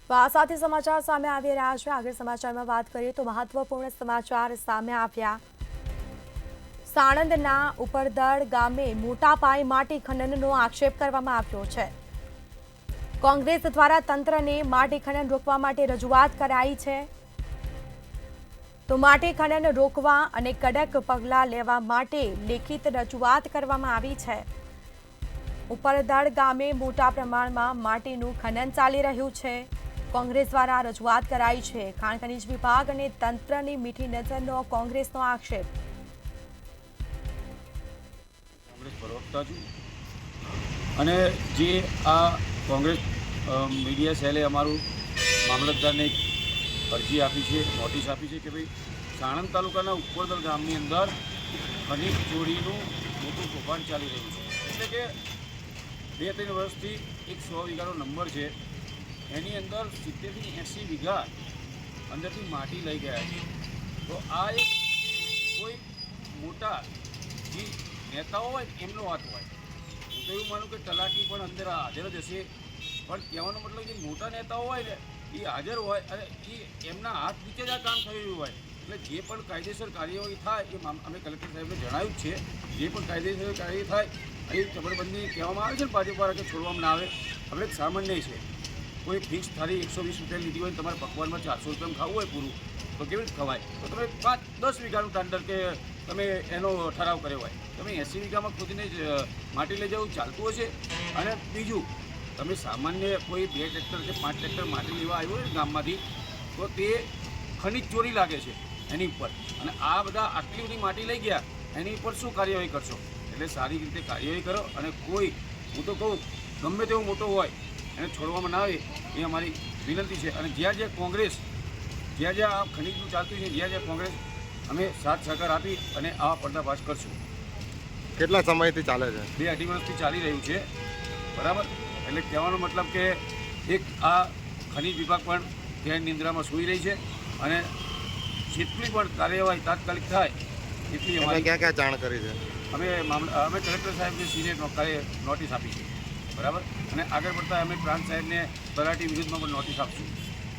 તો આ સાથે સમાચાર સામે આવી રહ્યા છે। આગળ સમાચારમાં વાત કરીએ તો મહત્વપૂર્ણ સમાચાર સામે આવ્યા। સાણંદના ઉપરદડ ગામે મોટા પાયે માટી ખનનનો આક્ષેપ કરવામાં આવ્યો છે। કોંગ્રેસ દ્વારા તંત્રને માટી ખનન રોકવા માટે રજૂઆત કરાઈ છે। તો માટી ખનન રોકવા અને કડક પગલાં લેવા માટે લેખિત રજૂઆત કરવામાં આવી છે। ઉપરદડ ગામે મોટા પ્રમાણમાં માટીનું ખનન ચાલી રહ્યું છે। કોંગ્રેસ દ્વારા રજૂઆત કરાઈ છે। ખાણ ખનીજ વિભાગ અને તંત્રની મીઠી નજરનો કોંગ્રેસનો આક્ષેપ। કોંગ્રેસ પ્રવક્તા છું અને જે આ કોંગ્રેસ મીડિયા સેલે અમારું મામલતદારને એક અરજી આપી છે, નોટિસ આપી છે કે ભાઈ સાણંદ તાલુકાના ઉપરદળ ગામની અંદર ખનીજ ચોરીનું મોટું કૌભાંડ ચાલી રહ્યું છે। એટલે કે 2-3 વર્ષથી એક 100 વીઘાનો નંબર છે, એની અંદર 70 થી 80 વીઘા અંદરથી માટી લઈ ગયા છે। તો આ એક કોઈ મોટા જે નેતાઓ હોય એમનો હાથ હોય। હું તો એવું માનું કે તલાટી પણ અંદર હાજર જ હશે, પણ કહેવાનો મતલબ જે મોટા નેતાઓ હોય ને એ હાજર હોય અને એ એમના હાથ નીચે જ આ કામ થઈ રહ્યું હોય। એટલે જે પણ કાયદેસર કાર્યવાહી થાય એ અમે કલેક્ટર સાહેબને જણાવ્યું જ છે। જે પણ કાયદેસર કાર્યવાહી થાય એ જબરબંધી કહેવામાં આવે છે ને ભાજપ દ્વારા કે છોડવામાં ના આવે। આપણે સામાન્ય છે, કોઈ ફિક્સ થાળી 120 રૂપિયા લીધી હોય, તમારે પકવાનમાં 400 રૂપિયામાં ખાવું હોય પૂરું, તો કેવી રીતે ખવાય? તો તમે 5-10 વીઘાનું ટાંડર કે તમે એનો ઠરાવ કર્યો હોય, તમે 80 વીઘામાં ખોદીને જ માટી લઈ જવું ચાલતું હશે? અને બીજું, તમે સામાન્ય કોઈ 2 ટ્રેક્ટર કે 5 ટ્રેક્ટર માટી લેવા આવ્યું હોય ને ગામમાંથી, તો તે ખનીજ ચોરી લાગે છે એની ઉપર। અને આ બધા આટલી બધી માટી લઈ ગયા, એની ઉપર શું કાર્યવાહી કરશો? એટલે સારી રીતે કાર્યવાહી કરો અને કોઈ, હું તો કહું ગમે તેવો મોટો હોય એને છોડવામાં ના આવે એ અમારી વિનંતી છે। અને જ્યાં જ્યાં કોંગ્રેસ, જ્યાં જ્યાં આ ખનીજનું ચાલતું છે, જ્યાં જ્યાં કોંગ્રેસ, અમે સાથ સહકાર આપી અને આવા પર્દાફાશ કરશું। કેટલા સમયથી ચાલે છે? 2-2.5 વર્ષથી ચાલી રહ્યું છે, બરાબર। એટલે કહેવાનો મતલબ કે એક આ ખનીજ વિભાગ પણ ધ્યાન નિંદ્રામાં સૂઈ રહી છે અને જેટલી પણ કાર્યવાહી તાત્કાલિક થાય એટલી અમારી ક્યાં ક્યાં જાણ કરી છે? અમે કલેક્ટર સાહેબને સીને નોટિસ આપી છે, બરાબર। અને આગળ પડતા અમે પ્રાંત સાહેબને તલાટી વિરુદ્ધમાં પણ નોટિસ આપશું।